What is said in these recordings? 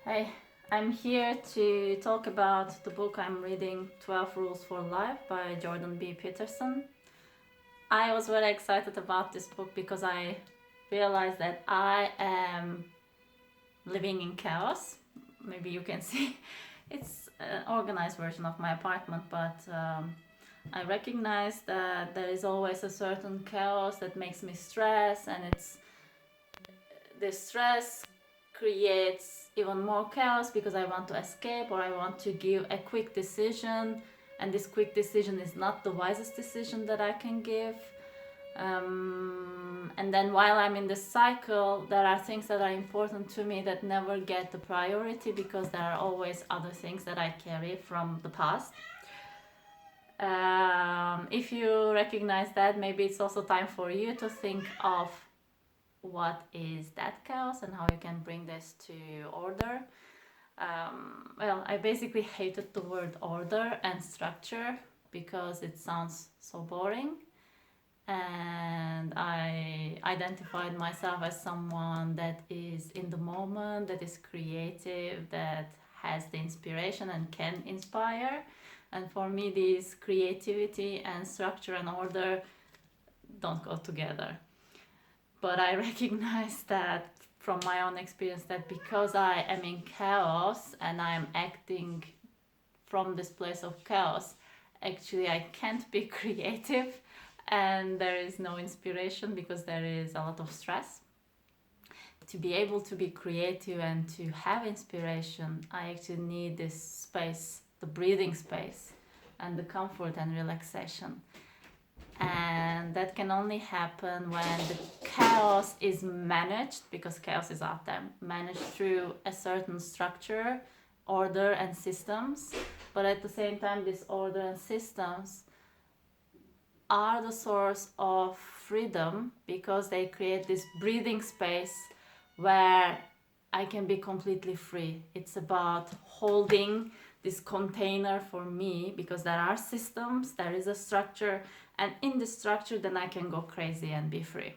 Hey, I'm here to talk about the book I'm reading, 12 Rules for Life by Jordan B. Peterson. I was very excited about this book because I realized that I am living in chaos. Maybe you can see it's an organized version of my apartment, but I recognize that there is always a certain chaos that makes me stress, and this stress creates even more chaos because I want to escape or I want to give a quick decision, and this quick decision is not the wisest decision that I can give. And then while I'm in this cycle, there are things that are important to me that never get the priority because there are always other things that I carry from the past. If you recognize that, maybe it's also time for you to think of what is that chaos and how you can bring this to order. Well, I basically hated the word order and structure because it sounds so boring, and I identified myself as someone that is in the moment, that is creative, that has the inspiration and can inspire. And for me, these creativity and structure and order don't go together. But I recognize that from my own experience that because I am in chaos and I am acting from this place of chaos, actually I can't be creative and there is no inspiration because there is a lot of stress. To be able to be creative and to have inspiration, I actually need this space, the breathing space, and the comfort and relaxation. And that can only happen when the chaos is managed, because chaos is out there, managed through a certain structure, order, and systems. But at the same time, this order and systems are the source of freedom because they create this breathing space where I can be completely free. It's about holding this container for me because there are systems, there is a structure, and in the structure then I can go crazy and be free.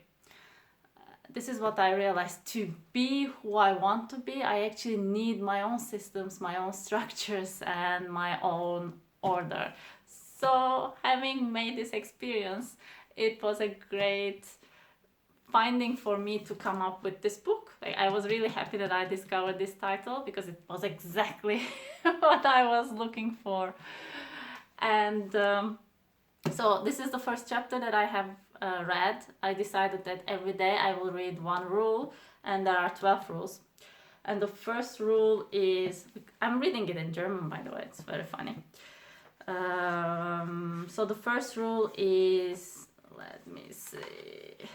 This is what I realized. To be who I want to be, I actually need my own systems, my own structures, and my own order. So having made this experience, it was a great finding for me to come up with this book. I was really happy that I discovered this title because it was exactly what I was looking for. And so this is the first chapter that I have read. I decided that every day I will read one rule, and there are 12 rules. And the first rule is, I'm reading it in German, by the way, it's very funny. So the first rule is, let me see.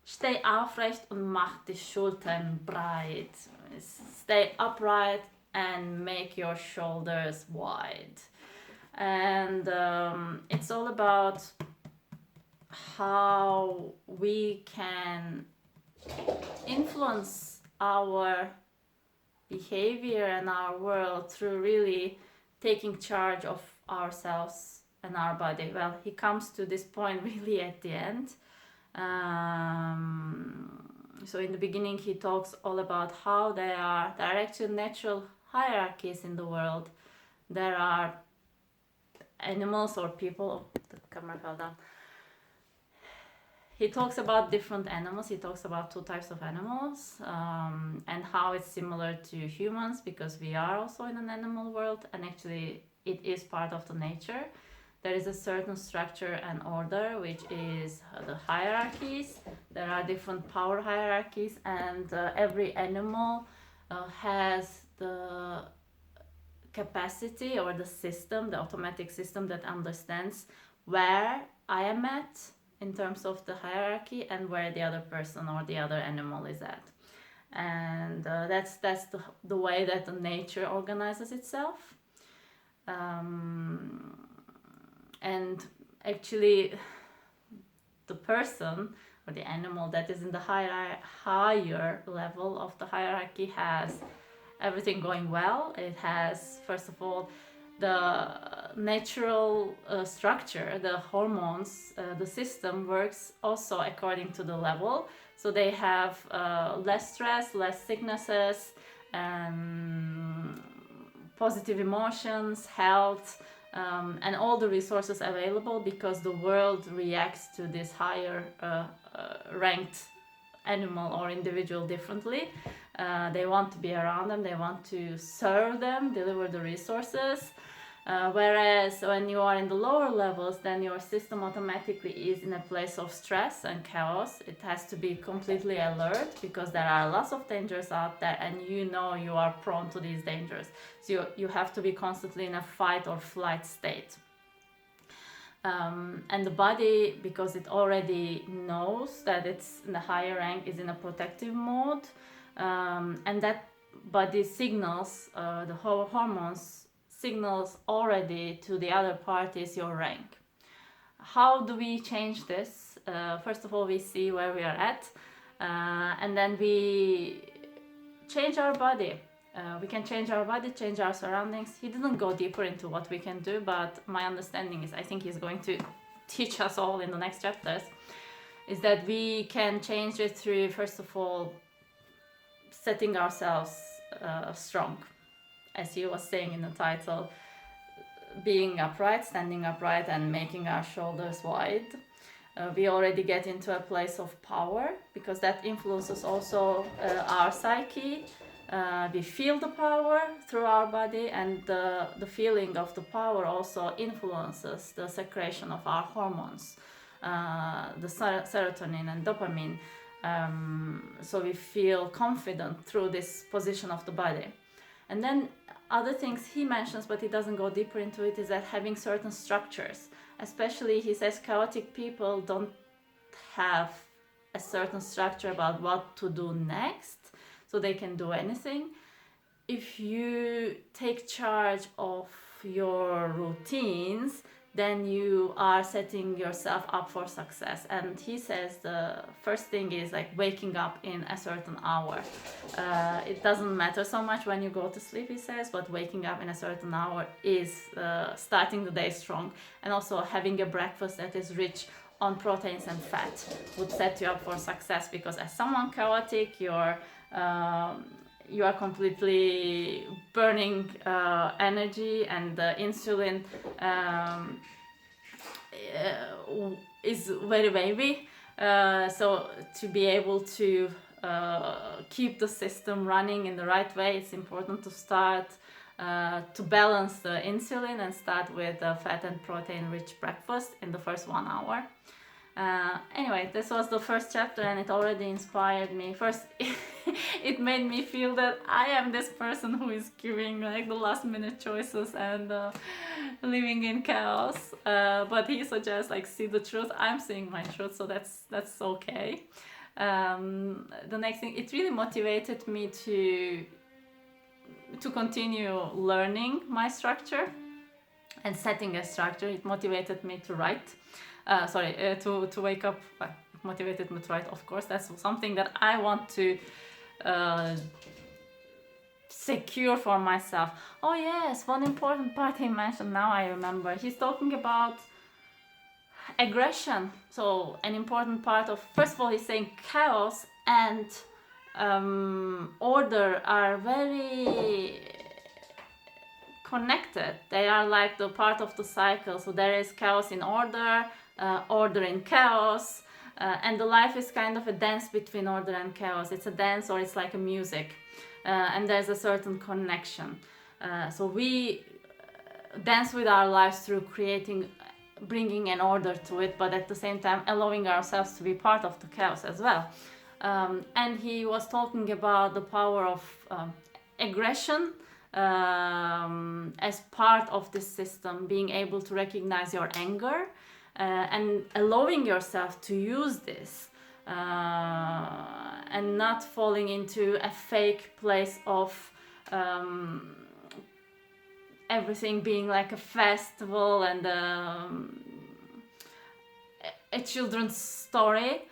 Stay aufrecht und mach die Schultern breit. Stay upright and make your shoulders wide. And it's all about how we can influence our behavior and our world through really taking charge of ourselves and our body. Well, he comes to this point really at the end. So in the beginning he talks all about how there are actually natural hierarchies in the world. There are animals or people. Oh, the camera fell down. He talks about different animals. He talks about two types of animals, and how it's similar to humans because we are also in an animal world, and actually it is part of the nature. There is a certain structure and order, which is the hierarchies. There are different power hierarchies, and every animal has the capacity or the system, the automatic system that understands where I am at in terms of the hierarchy and where the other person or the other animal is at. And that's the way that the nature organizes itself. And actually the person or the animal that is in the higher level of the hierarchy has everything going well. It has, first of all, the natural structure, the hormones, the system works also according to the level. So they have less stress, less sicknesses, positive emotions, health, and all the resources available, because the world reacts to this higher ranked animal or individual differently. They want to be around them, they want to serve them, deliver the resources. Whereas when you are in the lower levels, then your system automatically is in a place of stress and chaos. It has to be completely alert, because there are lots of dangers out there, and you know you are prone to these dangers. So you have to be constantly in a fight or flight state. And the body, because it already knows that it's in the higher rank, is in a protective mode, and that body signals, the hormones signals already to the other parties your rank. How do we change this? First of all, we see where we are at, and then we change our body. We can change our body, change our surroundings. He didn't go deeper into what we can do, but my understanding is, I think he's going to teach us all in the next chapters, is that we can change it through, first of all, setting ourselves strong. As he was saying in the title, being upright, standing upright, and making our shoulders wide. We already get into a place of power, because that influences also our psyche. We feel the power through our body, and the feeling of the power also influences the secretion of our hormones, the serotonin and dopamine. So we feel confident through this position of the body. And then other things he mentions, but he doesn't go deeper into it, is that having certain structures. Especially, he says, chaotic people don't have a certain structure about what to do next, so they can do anything. If you take charge of your routines, then you are setting yourself up for success. And he says the first thing is like waking up in a certain hour. It doesn't matter so much when you go to sleep, he says, but waking up in a certain hour is starting the day strong. And also having a breakfast that is rich on proteins and fat would set you up for success, because as someone chaotic, you are completely burning energy, and the insulin is very wavy. So to be able to keep the system running in the right way, it's important to start to balance the insulin and start with a fat and protein rich breakfast in the first 1 hour. Anyway, this was the first chapter, and it already inspired me. First, it made me feel that I am this person who is giving like the last minute choices and living in chaos. But he suggests like see the truth. I'm seeing my truth, so that's okay. The next thing, it really motivated me to continue learning my structure and setting a structure. It motivated me to write. To wake up. Well, it motivated me to write, of course. That's something that I want to secure for myself. Oh yes, one important part he mentioned, now I remember. He's talking about aggression. So an important part of, first of all, he's saying chaos and order are very connected. They are like the part of the cycle. So there is chaos in order, order in chaos, and the life is kind of a dance between order and chaos. It's a dance, or it's like a music, and there's a certain connection. So we dance with our lives through bringing an order to it, but at the same time allowing ourselves to be part of the chaos as well. And he was talking about the power of aggression as part of this system, being able to recognize your anger and allowing yourself to use this, and not falling into a fake place of everything being like a festival and a children's story.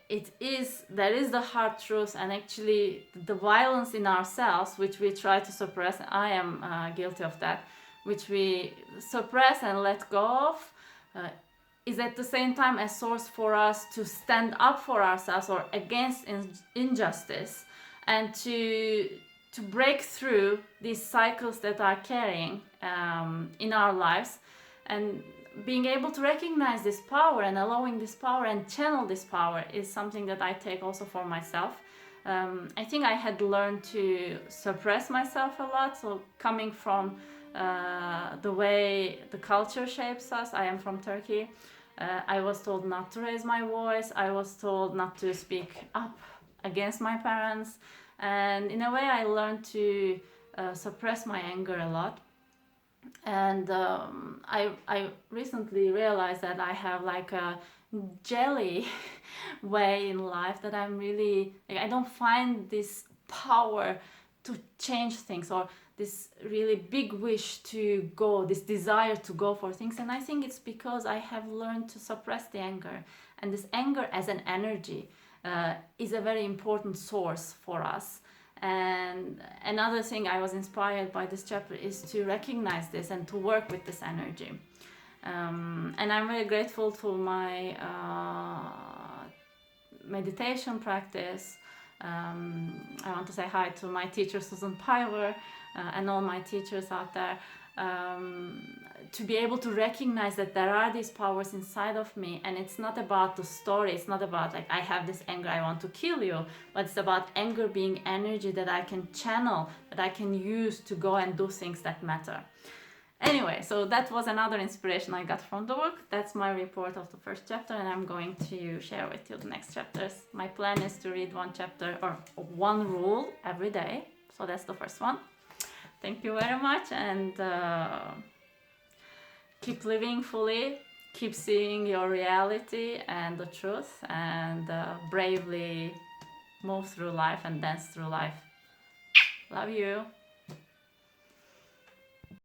there is the hard truth, and actually the violence in ourselves which we try to suppress. I am guilty of that, which we suppress and let go of, is at the same time a source for us to stand up for ourselves or against injustice, and to break through these cycles that are carrying in our lives. And being able to recognize this power and allowing this power and channel this power is something that I take also for myself. I think I had learned to suppress myself a lot. So coming from the way the culture shapes us, I am from Turkey. I was told not to raise my voice. I was told not to speak up against my parents. And in a way, I learned to suppress my anger a lot. And I recently realized that I have like a jelly way in life, that I'm really, like, I don't find this power to change things, or this really big wish to go, this desire to go for things. And I think it's because I have learned to suppress the anger. And this anger as an energy is a very important source for us. And another thing I was inspired by this chapter is to recognize this and to work with this energy. And I'm very grateful for my meditation practice. I want to say hi to my teacher Susan Piver and all my teachers out there. To be able to recognize that there are these powers inside of me, and it's not about the story, it's not about like I have this anger, I want to kill you, but it's about anger being energy that I can channel, that I can use to go and do things that matter. Anyway, so that was another inspiration I got from the book. That's my report of the first chapter, and I'm going to share with you the next chapters. My plan is to read one chapter or one rule every day, so that's the first one. Thank you very much, and keep living fully, keep seeing your reality and the truth, and bravely move through life and dance through life. Love you.